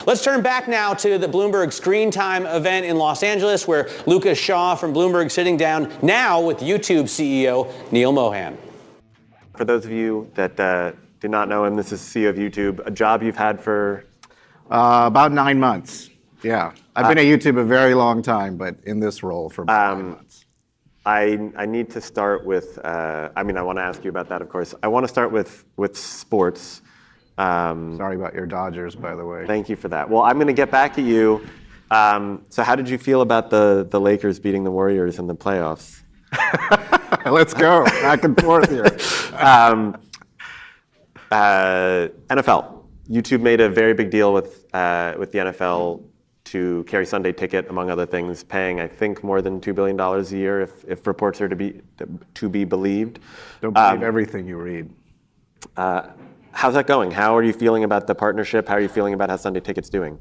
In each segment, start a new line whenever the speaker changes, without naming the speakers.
Let's turn back now to the Bloomberg Screentime event in Los Angeles, where Lucas Shaw from Bloomberg sitting down now with YouTube CEO Neal Mohan.
For those of you that do not know him, this is CEO of YouTube, a job you've had for?
About 9 months. Yeah. I've been at YouTube a very long time, but in this role for about 9 months.
I need to start with, I want to ask you about that, of course. I want to start with sports.
Sorry about your Dodgers, by the way.
Thank you for that. Well, I'm going to get back at you. So how did you feel about the Lakers beating the Warriors in the playoffs?
Let's go. Back and forth here.
NFL. YouTube made a very big deal with the NFL to carry Sunday Ticket, among other things, paying, I think, more than $2 billion a year, if reports are to be believed.
Don't believe everything you read.
How's that going? How are you feeling about the partnership? How are you feeling about how Sunday Ticket's doing?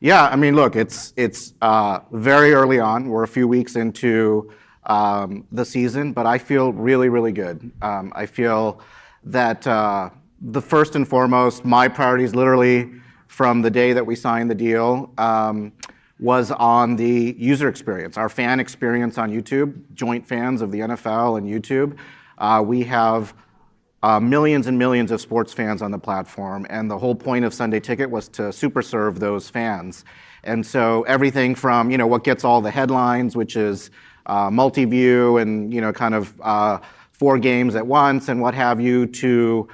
Yeah, I mean, look, it's very early on. We're a few weeks into the season, but I feel really, really good. I feel that the first and foremost, my priorities literally from the day that we signed the deal was on the user experience, our fan experience on YouTube, joint fans of the NFL and YouTube. We have millions and millions of sports fans on the platform, and the whole point of Sunday Ticket was to super serve those fans. And so everything from what gets all the headlines, which is multi-view and kind of 4 games at once and what have you, to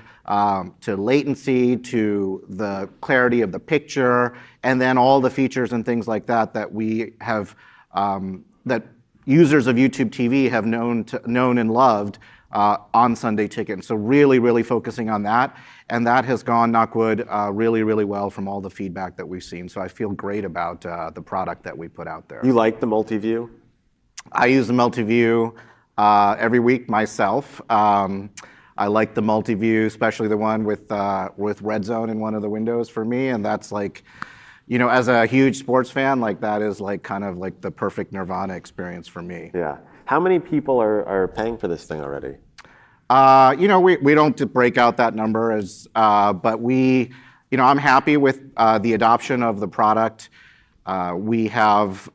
latency, to the clarity of the picture, and then all the features and things like that we have, that users of YouTube TV have known and loved on Sunday Ticket. And so really, really focusing on that. And that has gone, knock wood, really, really well from all the feedback that we've seen. So I feel great about the product that we put out there.
You like the multi-view?
I use the multi-view every week myself. I like the multi-view, especially the one with Red Zone in one of the windows for me. And that's like, as a huge sports fan, like that is like kind of like the perfect Nirvana experience for me.
Yeah. How many people are paying for this thing already?
We don't break out that number but I'm happy with the adoption of the product. We have,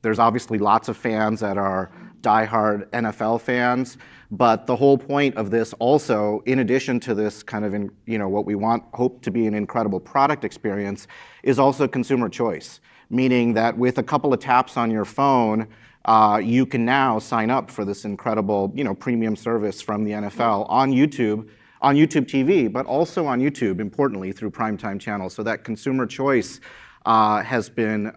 there's obviously lots of fans that are diehard NFL fans, but the whole point of this also, in addition to this kind of, what we hope to be an incredible product experience, is also consumer choice, meaning that with a couple of taps on your phone, you can now sign up for this incredible, premium service from the NFL on YouTube TV, but also on YouTube, importantly, through primetime channels. So that consumer choice has been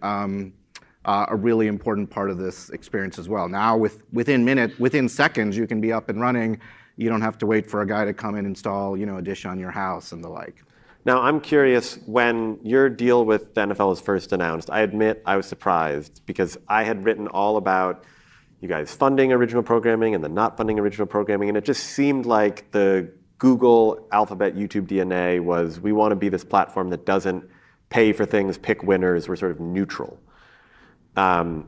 a really important part of this experience as well. Now, within seconds, you can be up and running. You don't have to wait for a guy to come and install, a dish on your house and the like.
Now, I'm curious, when your deal with the NFL was first announced, I admit I was surprised because I had written all about you guys funding original programming and then not funding original programming, and it just seemed like the Google, Alphabet, YouTube DNA was, we want to be this platform that doesn't pay for things, pick winners, we're sort of neutral. And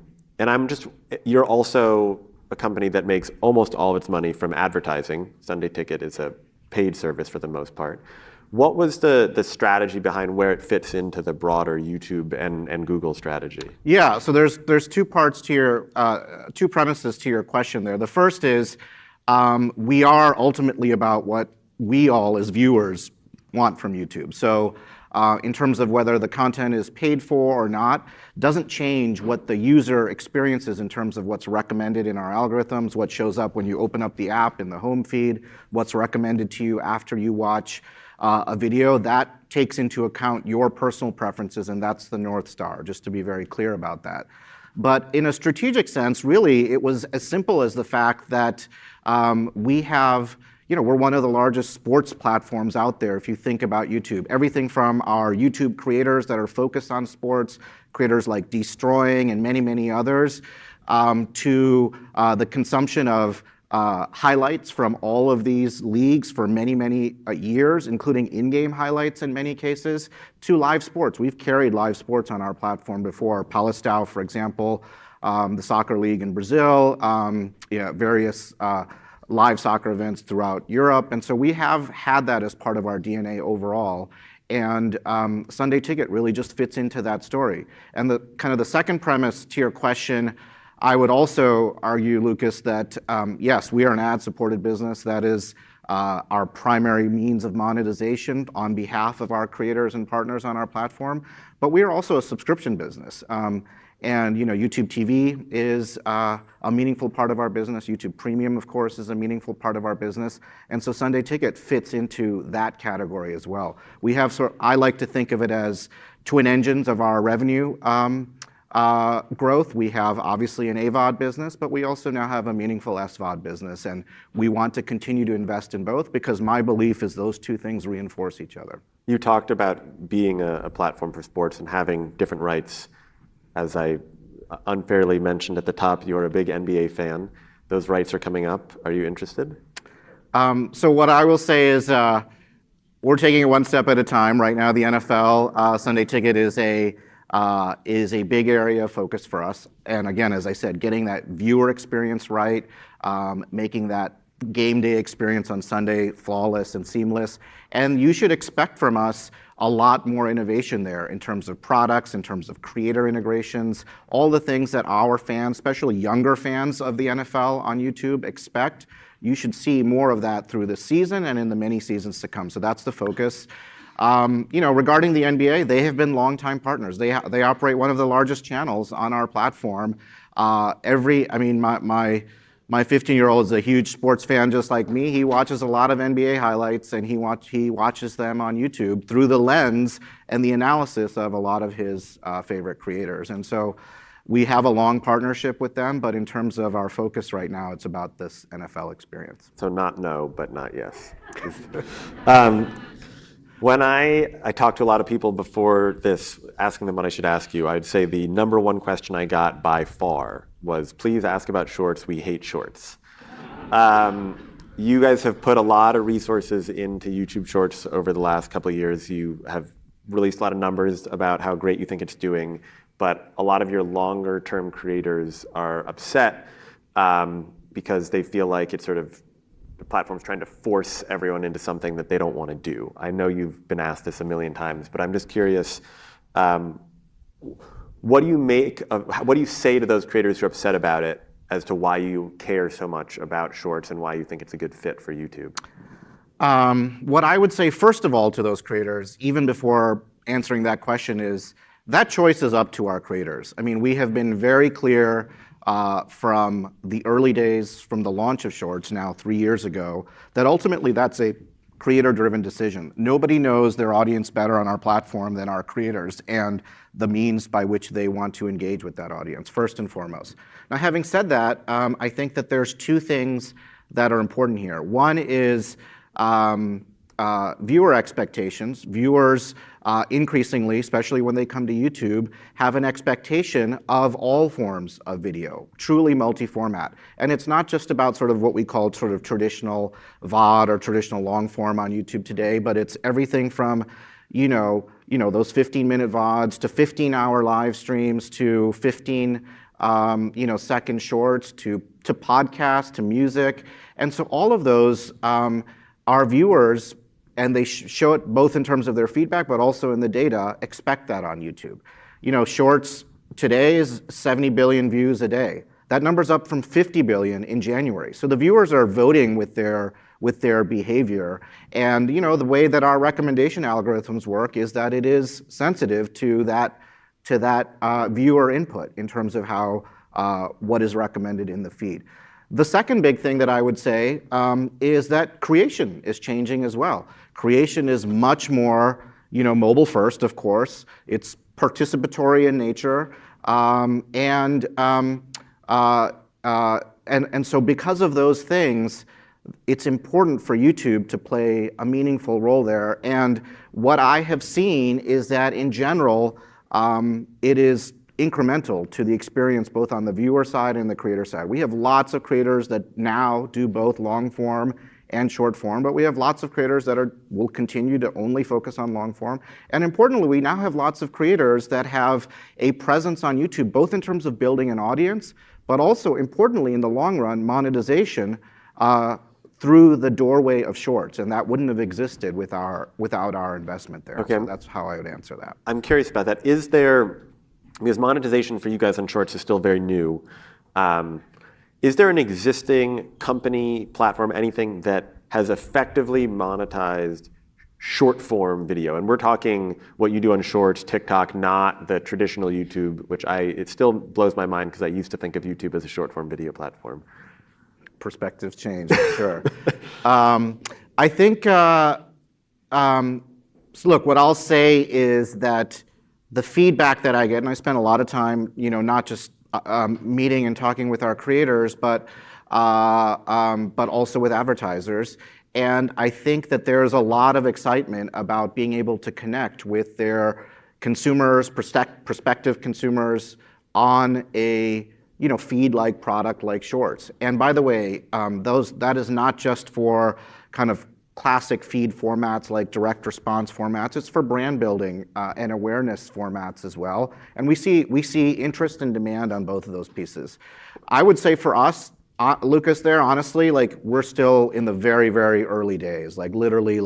you're also a company that makes almost all of its money from advertising. Sunday Ticket is a paid service for the most part. What was the strategy behind where it fits into the broader YouTube and Google strategy? Yeah,
so there's two parts to two premises to your question there. The first is we are ultimately about what we all as viewers want from YouTube. So in terms of whether the content is paid for or not, doesn't change what the user experiences in terms of what's recommended in our algorithms, what shows up when you open up the app in the home feed, what's recommended to you after you watch a video. That takes into account your personal preferences, and that's the North Star, just to be very clear about that. But in a strategic sense, really, it was as simple as the fact that we have, we're one of the largest sports platforms out there if you think about YouTube. Everything from our YouTube creators that are focused on sports, creators like Destroying and many, many others, to the consumption of highlights from all of these leagues for many, many years, including in-game highlights in many cases, to live sports. We've carried live sports on our platform before. Paulistão, for example, the soccer league in Brazil, various live soccer events throughout Europe. And so we have had that as part of our DNA overall. And Sunday Ticket really just fits into that story. And the second premise to your question, I would also argue, Lucas, that yes, we are an ad-supported business. That is our primary means of monetization on behalf of our creators and partners on our platform. But we are also a subscription business. And YouTube TV is a meaningful part of our business. YouTube Premium, of course, is a meaningful part of our business. And so Sunday Ticket fits into that category as well. We have I like to think of it as twin engines of our revenue growth. We have obviously an AVOD business, but we also now have a meaningful SVOD business. And we want to continue to invest in both because my belief is those two things reinforce each other.
You talked about being a platform for sports and having different rights. As I unfairly mentioned at the top, you're a big NBA fan. Those rights are coming up. Are you interested?
So what I will say is we're taking it one step at a time. Right now, the NFL Sunday Ticket is a big area of focus for us. And again, as I said, getting that viewer experience right, making that game day experience on Sunday flawless and seamless. And you should expect from us a lot more innovation there in terms of products, in terms of creator integrations, all the things that our fans, especially younger fans of the NFL on YouTube, expect. You should see more of that through the season and in the many seasons to come. So that's the focus. Regarding the NBA, they have been longtime partners. They operate one of the largest channels on our platform. My 15-year-old is a huge sports fan just like me. He watches a lot of NBA highlights, and he watches them on YouTube through the lens and the analysis of a lot of his favorite creators. And so we have a long partnership with them, but in terms of our focus right now, it's about this NFL experience.
So not no, but not yes. When I talked to a lot of people before this, asking them what I should ask you, I'd say the number one question I got by far was, please ask about shorts. We hate shorts. You guys have put a lot of resources into YouTube Shorts over the last couple of years. You have released a lot of numbers about how great you think it's doing, but a lot of your longer term creators are upset because they feel like it's sort of the platform's trying to force everyone into something that they don't want to do. I know you've been asked this a million times, but I'm just curious, what do you say to those creators who are upset about it as to why you care so much about shorts and why you think it's a good fit for YouTube?
What I would say, first of all, to those creators, even before answering that question, is that choice is up to our creators. I mean, we have been very clear from the early days, from the launch of Shorts now 3 years ago, that ultimately that's a creator-driven decision. Nobody knows their audience better on our platform than our creators and the means by which they want to engage with that audience, first and foremost. Now, having said that, I think that there's two things that are important here. One is viewer expectations. Viewers increasingly, especially when they come to YouTube, have an expectation of all forms of video, truly multi-format. And it's not just about sort of what we call sort of traditional VOD or traditional long form on YouTube today, but it's everything from, those 15-minute VODs to 15-hour live streams to 15-second shorts to podcasts to music. And so all of those our viewers, and they show it both in terms of their feedback, but also in the data, expect that on YouTube. Shorts today is 70 billion views a day. That number's up from 50 billion in January. So the viewers are voting with their behavior. And the way that our recommendation algorithms work is that it is sensitive to that viewer input in terms of how what is recommended in the feed. The second big thing that I would say is that creation is changing as well. Creation is much more, mobile first, of course. It's participatory in nature, and so because of those things, it's important for YouTube to play a meaningful role there. And what I have seen is that in general, it is incremental to the experience both on the viewer side and the creator side. We have lots of creators that now do both long form and short form, but we have lots of creators that will continue to only focus on long form. And importantly, we now have lots of creators that have a presence on YouTube, both in terms of building an audience, but also importantly in the long run, monetization through the doorway of Shorts, and that wouldn't have existed without our investment there.
Okay.
So that's how I would answer that.
I'm curious about that. Is there, because monetization for you guys on Shorts is still very new, is there an existing company, platform, anything that has effectively monetized short form video? And we're talking what you do on Shorts, TikTok, not the traditional YouTube, which it still blows my mind because I used to think of YouTube as a short form video platform.
Perspectives change, sure. I think, so look, what I'll say is that the feedback that I get, and I spend a lot of time, not just meeting and talking with our creators, but also with advertisers. And I think that there's a lot of excitement about being able to connect with their consumers, prospective consumers, on a feed-like product like Shorts. And by the way, that is not just for kind of classic feed formats like direct response formats. It's for brand building and awareness formats as well. And we see interest and demand on both of those pieces. I would say for us, Lucas, there, honestly, we're still in the very, very early days, literally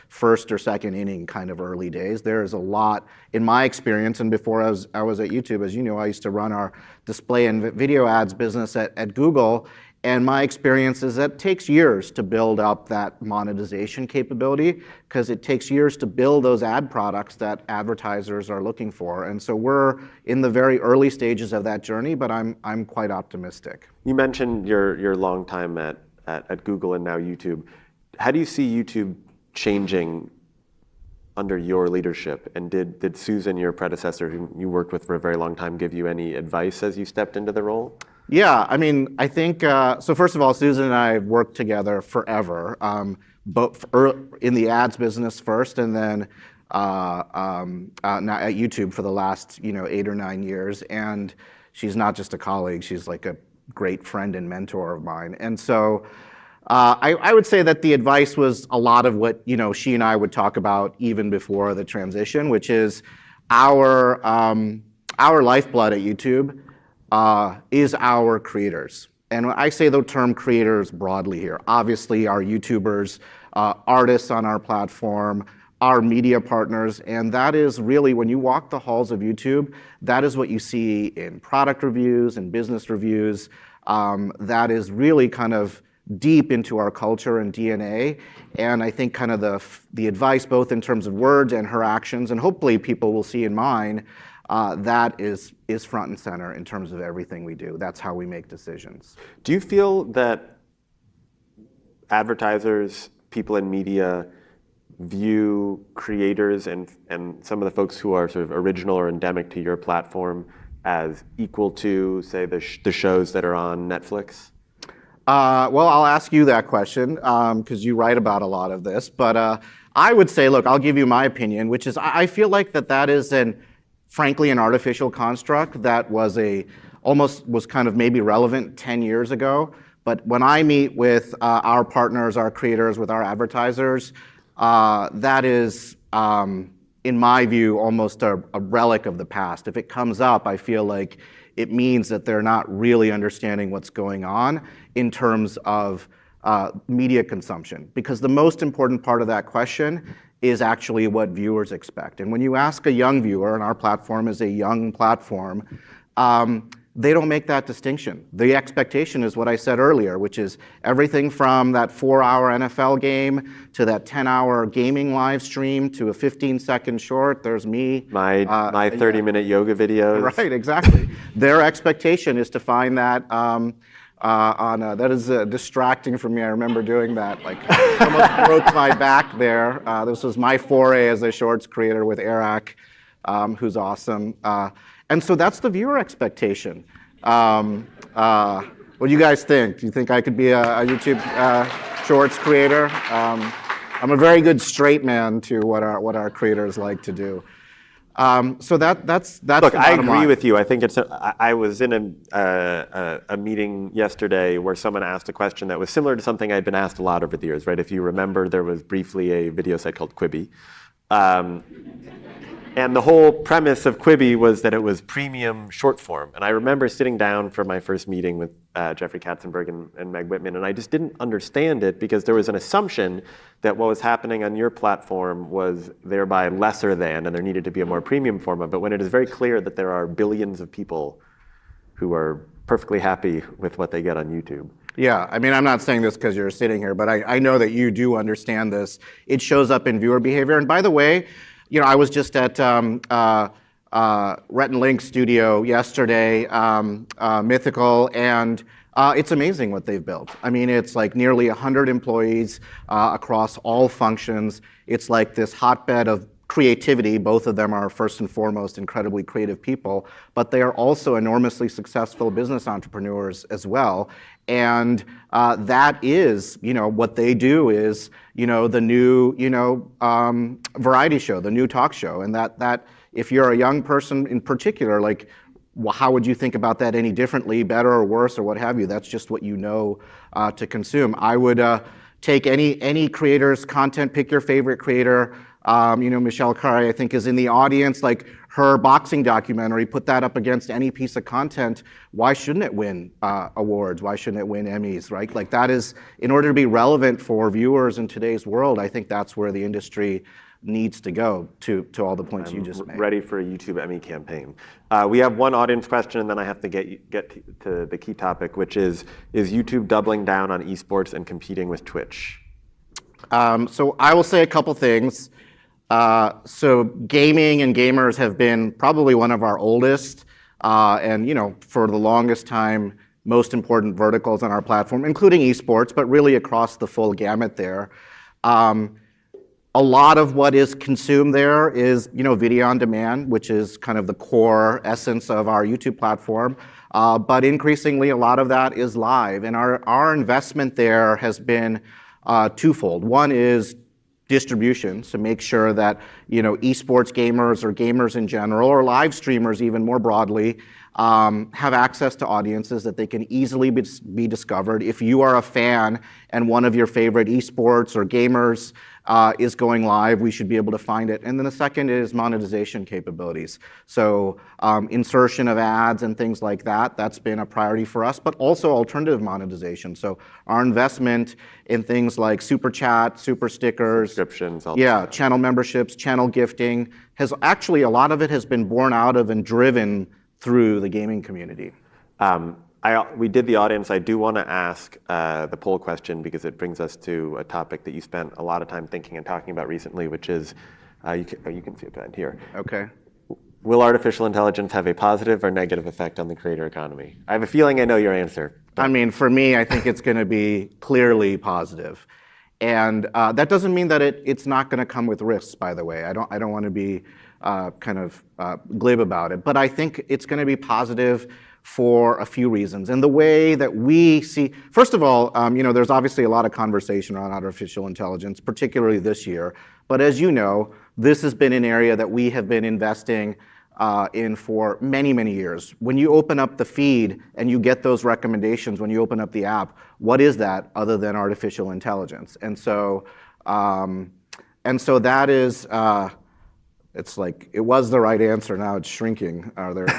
first or second inning kind of early days. There is a lot, in my experience, and before I was at YouTube, as you know, I used to run our display and video ads business at Google. And my experience is that it takes years to build up that monetization capability, because it takes years to build those ad products that advertisers are looking for. And so we're in the very early stages of that journey, but I'm quite optimistic.
You mentioned your long time at Google and now YouTube. How do you see YouTube changing under your leadership? And did Susan, your predecessor, who you worked with for a very long time, give you any advice as you stepped into the role?
Yeah, I mean, I think, so first of all, Susan and I have worked together forever, both in the ads business first, and then now at YouTube for the last 8 or 9 years. And she's not just a colleague, she's like a great friend and mentor of mine. And so I would say that the advice was a lot of what she and I would talk about even before the transition, which is our lifeblood at YouTube is our creators. And when I say the term creators broadly here, obviously our YouTubers, artists on our platform, our media partners, and that is really, when you walk the halls of YouTube, that is what you see in product reviews and business reviews. That is really kind of deep into our culture and DNA. And I think kind of the advice, both in terms of words and her actions, and hopefully people will see in mine, that is front and center in terms of everything we do. That's how we make decisions.
Do you feel that advertisers, people in media, view creators and some of the folks who are sort of original or endemic to your platform as equal to, say, the shows that are on Netflix?
Well, I'll ask you that question because you write about a lot of this. But I would say, look, I'll give you my opinion, which is I feel like that is frankly an artificial construct that was kind of maybe relevant 10 years ago. But when I meet with our partners, our creators, with our advertisers, that is, in my view, almost a relic of the past. If it comes up, I feel like it means that they're not really understanding what's going on in terms of media consumption. Because the most important part of that question is actually what viewers expect. And when you ask a young viewer, and our platform is a young platform, they don't make that distinction. The expectation is what I said earlier, which is everything from that 4-hour NFL game to that 10-hour gaming live stream to a 15-second short. There's me.
My 30-minute yoga videos.
Right, exactly. Their expectation is to find that that is distracting for me. I remember doing that. Almost broke my back there. This was my foray as a shorts creator with Eric, who's awesome. And so that's the viewer expectation. What do you guys think? Do you think I could be a YouTube shorts creator? I'm a very good straight man to what our creators like to do. So that's
Look, I agree
line.
with you. I think I was in a meeting yesterday where someone asked a question that was similar to something I'd been asked a lot over the years, right? If you remember, there was briefly a video site called Quibi. And the whole premise of Quibi was that it was premium short form. And I remember sitting down for my first meeting with Jeffrey Katzenberg and Meg Whitman, and I just didn't understand it because there was an assumption that what was happening on your platform was thereby lesser than, and there needed to be a more premium form of it, when it is very clear that there are billions of people who are perfectly happy with what they get on YouTube.
Yeah, I mean, I'm not saying this because you're sitting here, but I know that you do understand this. It shows up in viewer behavior. And by the way, I was just at Rhett and Link studio yesterday, Mythical, and it's amazing what they've built. I mean, it's like nearly 100 employees across all functions. It's like this hotbed of creativity. Both of them are first and foremost incredibly creative people, but they are also enormously successful business entrepreneurs as well. And that is, what they do is, the new, variety show, the new talk show. And that if you're a young person in particular, like, well, how would you think about that any differently, better or worse, or what have you? That's just what you know to consume. I would take any creator's content, pick your favorite creator. Michelle Khare, I think, is in the audience. Like her boxing documentary, put that up against any piece of content. Why shouldn't it win awards? Why shouldn't it win Emmys, right? Like that is, in order to be relevant for viewers in today's world, I think that's where the industry needs to go, to all the points you just made.
Ready for a YouTube Emmy campaign. We have one audience question, and then I have to get to the key topic, which is YouTube doubling down on esports and competing with Twitch?
So I will say a couple things. So gaming and gamers have been probably one of our oldest and for the longest time, most important verticals on our platform, including esports, but really across the full gamut there. A lot of what is consumed there is video on demand, which is kind of the core essence of our YouTube platform. But increasingly, a lot of that is live. And our investment there has been twofold. One is distribution, so make sure that esports gamers or gamers in general, or live streamers even more broadly, have access to audiences that they can easily be discovered. If you are a fan and one of your favorite esports or gamers is going live, we should be able to find it. And then the second is monetization capabilities. So insertion of ads and things like that, that's been a priority for us, but also alternative monetization. So our investment in things like super chat, super stickers,
subscriptions,
channel memberships, channel gifting, has actually, a lot of it has been born out of and driven through the gaming community.
We did the audience. I do want to ask the poll question because it brings us to a topic that you spent a lot of time thinking and talking about recently, which is, you can see it behind here.
Okay.
Will artificial intelligence have a positive or negative effect on the creator economy? I have a feeling I know your answer.
I mean, for me, I think it's going to be clearly positive. And that doesn't mean that it's not going to come with risks, by the way. I don't want to be glib about it. But I think it's going to be positive for a few reasons. And the way that we see, first of all, there's obviously a lot of conversation around artificial intelligence, particularly this year. But as you know, this has been an area that we have been investing in for many, many years. When you open up the feed and you get those recommendations, when you open up the app, what is that other than artificial intelligence? And so that is, it's like, it was the right answer, now it's shrinking. And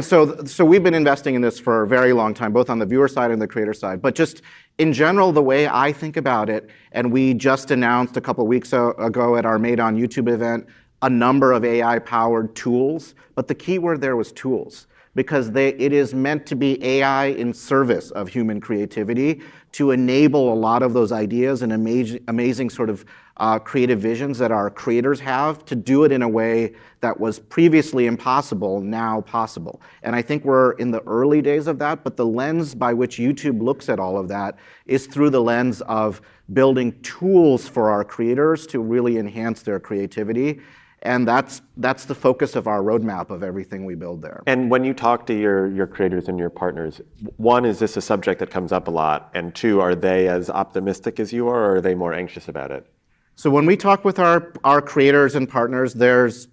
so we've been investing in this for a very long time, both on the viewer side and the creator side. But just in general, the way I think about it, and we just announced a couple of weeks ago at our Made on YouTube event, a number of AI-powered tools. But the key word there was tools, because it is meant to be AI in service of human creativity to enable a lot of those ideas and amazing sort of creative visions that our creators have, to do it in a way that was previously impossible, now possible. And I think we're in the early days of that, but the lens by which YouTube looks at all of that is through the lens of building tools for our creators to really enhance their creativity. And that's the focus of our roadmap of everything we build there.
And when you talk to your creators and your partners, one, is this a subject that comes up a lot? And two, are they as optimistic as you are, or are they more anxious about it?
So when we talk with our creators and partners, there's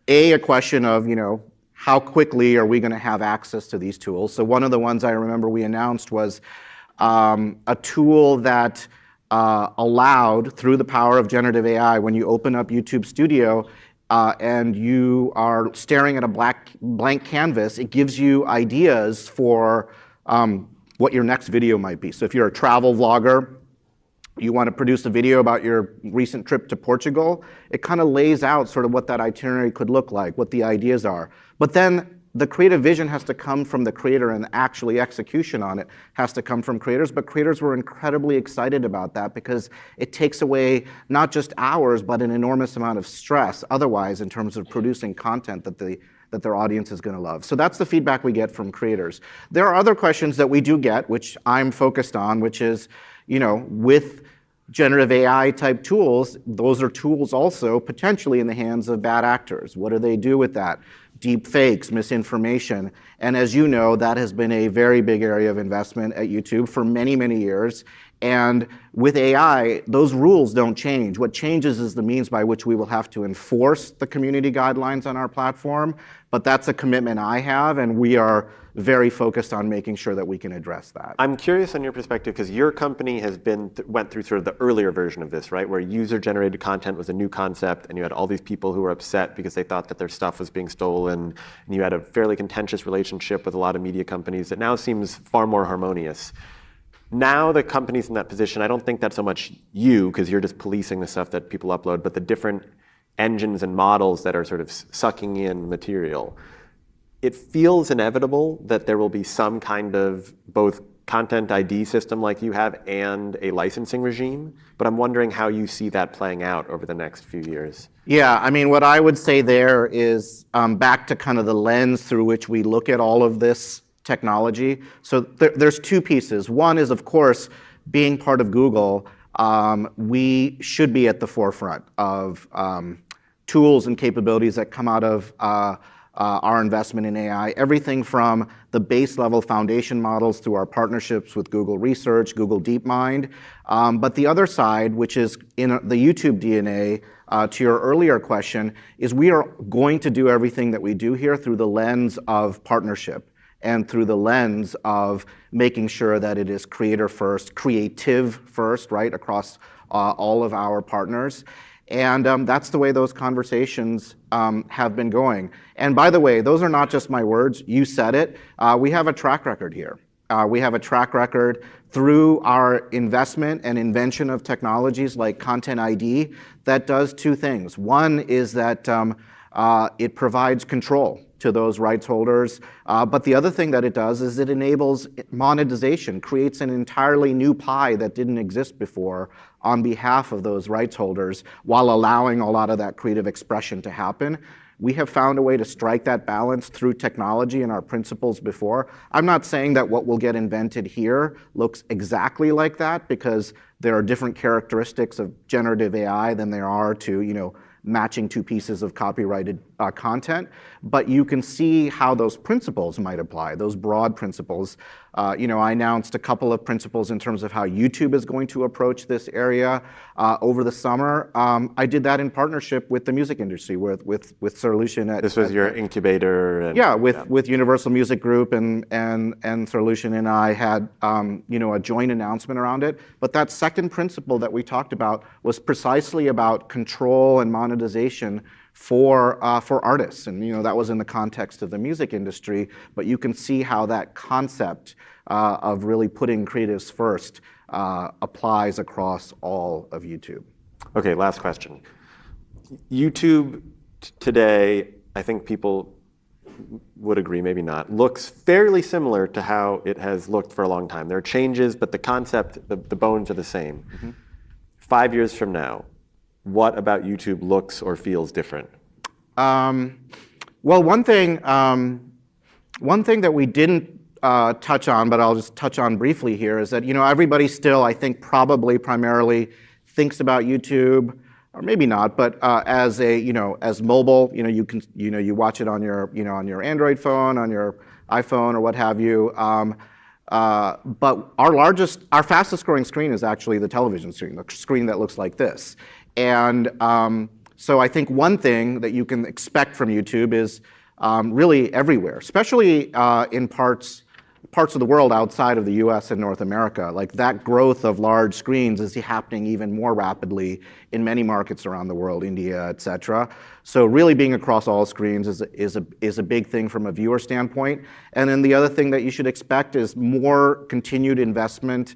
a question of, how quickly are we going to have access to these tools? So one of the ones I remember we announced was a tool that allowed through the power of generative AI when you open up YouTube Studio and you are staring at a blank canvas, it gives you ideas for what your next video might be. So if you're a travel vlogger, you want to produce a video about your recent trip to Portugal, it kind of lays out sort of what that itinerary could look like, what the ideas are. But then the creative vision has to come from the creator, and actually execution on it has to come from creators. But creators were incredibly excited about that because it takes away not just hours, but an enormous amount of stress otherwise in terms of producing content that their audience is going to love. So that's the feedback we get from creators. There are other questions that we do get, which I'm focused on, which is, with generative AI type tools, those are tools also potentially in the hands of bad actors. What do they do with that? Deep fakes, misinformation. And as you know, that has been a very big area of investment at YouTube for many, many years. And with AI, those rules don't change. What changes is the means by which we will have to enforce the community guidelines on our platform. But that's a commitment I have, and we are very focused on making sure that we can address that.
I'm curious on your perspective, because your company has went through sort of the earlier version of this, right? Where user-generated content was a new concept, and you had all these people who were upset because they thought that their stuff was being stolen, and you had a fairly contentious relationship with a lot of media companies that now seems far more harmonious. Now the company's in that position, I don't think that's so much you, because you're just policing the stuff that people upload, but the different engines and models that are sort of sucking in material. It feels inevitable that there will be some kind of both content ID system like you have and a licensing regime, but I'm wondering how you see that playing out over the next few years.
Yeah, I mean, what I would say there is back to kind of the lens through which we look at all of this technology. So there's two pieces. One is, of course, being part of Google, we should be at the forefront of tools and capabilities that come out of our investment in AI, everything from the base level foundation models through our partnerships with Google Research, Google DeepMind. But the other side, which is in the YouTube DNA, to your earlier question, is we are going to do everything that we do here through the lens of partnership and through the lens of making sure that it is creator first, creative first, right, across all of our partners. And that's the way those conversations have been going. And by the way, those are not just my words. You said it. We have a track record here. We have a track record through our investment and invention of technologies like Content ID that does two things. One is that it provides control to those rights holders. But the other thing that it does is it enables monetization, creates an entirely new pie that didn't exist before on behalf of those rights holders while allowing a lot of that creative expression to happen. We have found a way to strike that balance through technology and our principles before. I'm not saying that what will get invented here looks exactly like that, because there are different characteristics of generative AI than there are to, matching two pieces of copyrighted content. But you can see how those principles might apply, those broad principles. I announced a couple of principles in terms of how YouTube is going to approach this area over the summer. I did that in partnership with the music industry, with Solution.
This was your incubator?
And, with Universal Music Group and Solution and I had a joint announcement around it. But that second principle that we talked about was precisely about control and monetization for artists, and that was in the context of the music industry. But you can see how that concept of really putting creatives first applies across all of YouTube.
Okay, last question. YouTube today, I think people would agree, maybe not, looks fairly similar to how it has looked for a long time. There are changes, but the concept, the bones are the same. Mm-hmm. 5 years from now, what about YouTube looks or feels different?
Well, one thing that we didn't touch on, but I'll just touch on briefly here, is that everybody still, I think, probably primarily thinks about YouTube, or maybe not, but as as mobile. You can you watch it on your Android phone, on your iPhone, or what have you. But our fastest growing screen is actually the television screen, the screen that looks like this. And so I think one thing that you can expect from YouTube is really everywhere, especially in parts parts of the world outside of the US and North America. Like that growth of large screens is happening even more rapidly in many markets around the world, India, et cetera. So really being across all screens is a big thing from a viewer standpoint. And then the other thing that you should expect is more continued investment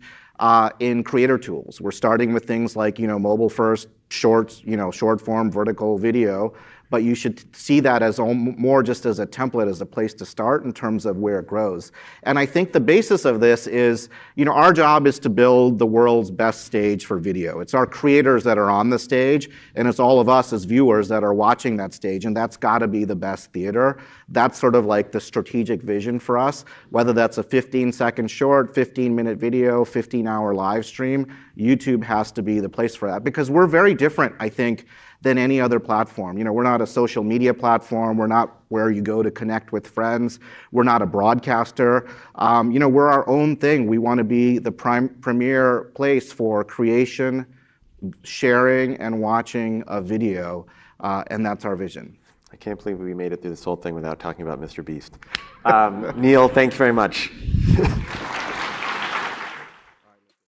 in creator tools. We're starting with things like, mobile first, shorts, short form, vertical video, but you should see that as more just as a template, as a place to start in terms of where it grows. And I think the basis of this is, our job is to build the world's best stage for video. It's our creators that are on the stage, and it's all of us as viewers that are watching that stage, and that's gotta be the best theater. That's sort of like the strategic vision for us, whether that's a 15-second short, 15-minute video, 15-hour live stream. YouTube has to be the place for that, because we're very different, I think, than any other platform. We're not a social media platform. We're not where you go to connect with friends. We're not a broadcaster. We're our own thing. We want to be the premier place for creation, sharing, and watching a video, and that's our vision.
I can't believe we made it through this whole thing without talking about Mr. Beast. Neal, thank you very much.